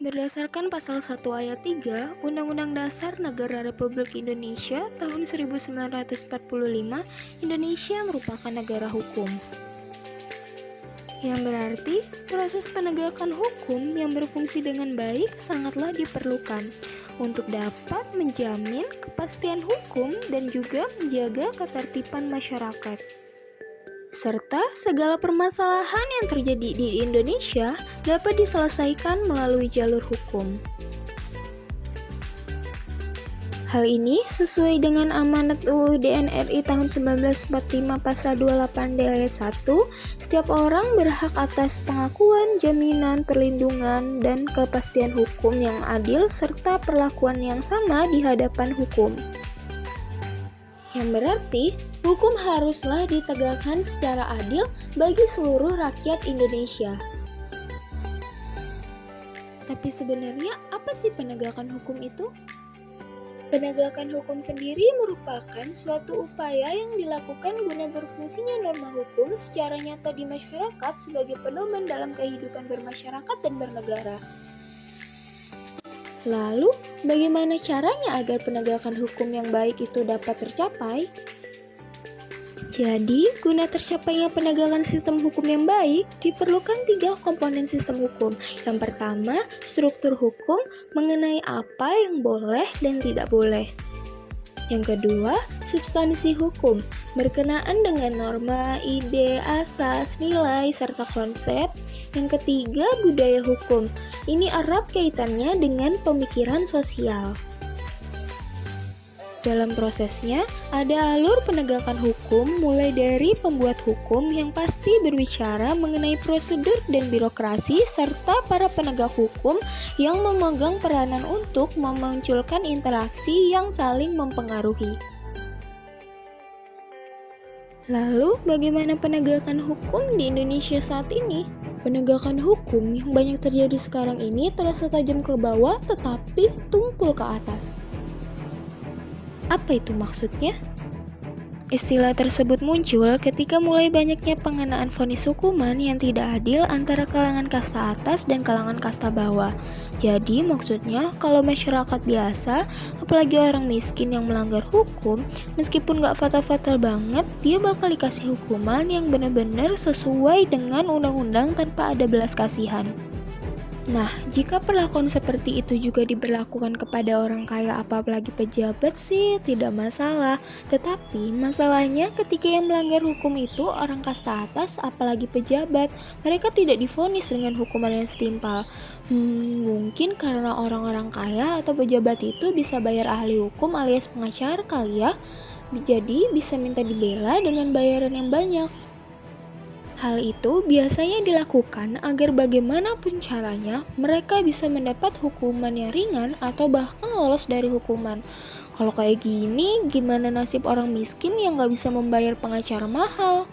Berdasarkan pasal 1 ayat 3 Undang-Undang Dasar Negara Republik Indonesia tahun 1945, Indonesia merupakan negara hukum. Yang berarti, proses penegakan hukum yang berfungsi dengan baik sangatlah diperlukan untuk dapat menjamin kepastian hukum dan juga menjaga ketertiban masyarakat. Serta segala permasalahan yang terjadi di Indonesia dapat diselesaikan melalui jalur hukum. Hal ini sesuai dengan amanat UUD NRI tahun 1945 pasal 28D ayat 1, setiap orang berhak atas pengakuan, jaminan, perlindungan, dan kepastian hukum yang adil serta perlakuan yang sama di hadapan hukum. Yang berarti, hukum haruslah ditegakkan secara adil bagi seluruh rakyat Indonesia. Tapi sebenarnya apa sih penegakan hukum itu? Penegakan hukum sendiri merupakan suatu upaya yang dilakukan guna berfungsinya norma hukum secara nyata di masyarakat sebagai pedoman dalam kehidupan bermasyarakat dan bernegara. Lalu, bagaimana caranya agar penegakan hukum yang baik itu dapat tercapai? Jadi, guna tercapainya penegakan sistem hukum yang baik, diperlukan 3 komponen sistem hukum. Yang pertama, struktur hukum mengenai apa yang boleh dan tidak boleh. Yang kedua, substansi hukum, berkenaan dengan norma, ide, asas, nilai, serta konsep. Yang ketiga, budaya hukum. Ini erat kaitannya dengan pemikiran sosial. Dalam prosesnya, ada alur penegakan hukum mulai dari pembuat hukum yang pasti berbicara mengenai prosedur dan birokrasi serta para penegak hukum yang memegang peranan untuk memunculkan interaksi yang saling mempengaruhi. Lalu, bagaimana penegakan hukum di Indonesia saat ini? Penegakan hukum yang banyak terjadi sekarang ini terasa tajam ke bawah tetapi tumpul ke atas. Apa itu maksudnya? Istilah tersebut muncul ketika mulai banyaknya pengenaan vonis hukuman yang tidak adil antara kalangan kasta atas dan kalangan kasta bawah. Jadi maksudnya kalau masyarakat biasa, apalagi orang miskin yang melanggar hukum, meskipun gak fatal-fatal banget, dia bakal dikasih hukuman yang benar-benar sesuai dengan undang-undang tanpa ada belas kasihan. Nah, jika perlakuan seperti itu juga diberlakukan kepada orang kaya apalagi pejabat sih tidak masalah. Tetapi masalahnya ketika yang melanggar hukum itu orang kasta atas apalagi pejabat, mereka tidak divonis dengan hukuman yang setimpal. Mungkin karena orang-orang kaya atau pejabat itu bisa bayar ahli hukum alias pengacara kali ya. Jadi bisa minta dibela dengan bayaran yang banyak. Hal itu biasanya dilakukan agar bagaimanapun caranya mereka bisa mendapat hukuman yang ringan atau bahkan lolos dari hukuman. Kalau kayak gini, gimana nasib orang miskin yang gak bisa membayar pengacara mahal?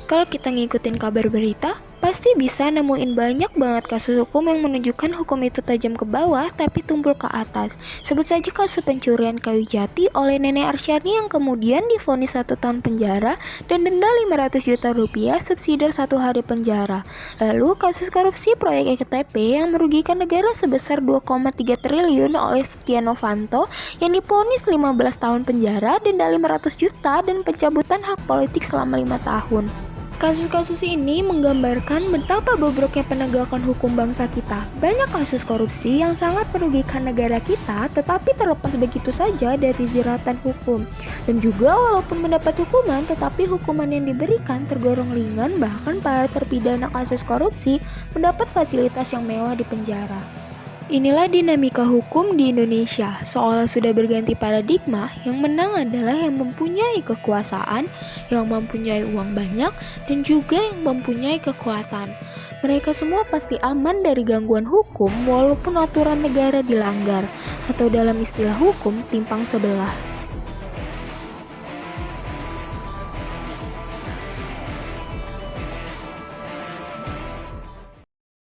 Kalau kita ngikutin kabar berita, pasti bisa nemuin banyak banget kasus hukum yang menunjukkan hukum itu tajam ke bawah tapi tumpul ke atas. Sebut saja kasus pencurian kayu jati oleh Nenek Arsyani yang kemudian divonis 1 tahun penjara dan denda 500 juta rupiah subsidi 1 hari penjara. Lalu kasus korupsi proyek EKTP yang merugikan negara sebesar 2,3 triliun oleh Setia Novanto yang divonis 15 tahun penjara, denda 500 juta dan pencabutan hak politik selama 5 tahun. Kasus-kasus ini menggambarkan betapa bobroknya penegakan hukum bangsa kita. Banyak kasus korupsi yang sangat merugikan negara kita tetapi terlepas begitu saja dari jeratan hukum. Dan juga walaupun mendapat hukuman tetapi hukuman yang diberikan tergolong ringan, bahkan para terpidana kasus korupsi mendapat fasilitas yang mewah di penjara. Inilah dinamika hukum di Indonesia, seolah sudah berganti paradigma. Yang menang adalah yang mempunyai kekuasaan, yang mempunyai uang banyak, dan juga yang mempunyai kekuatan. Mereka semua pasti aman dari gangguan hukum walaupun aturan negara dilanggar, atau dalam istilah hukum timpang sebelah.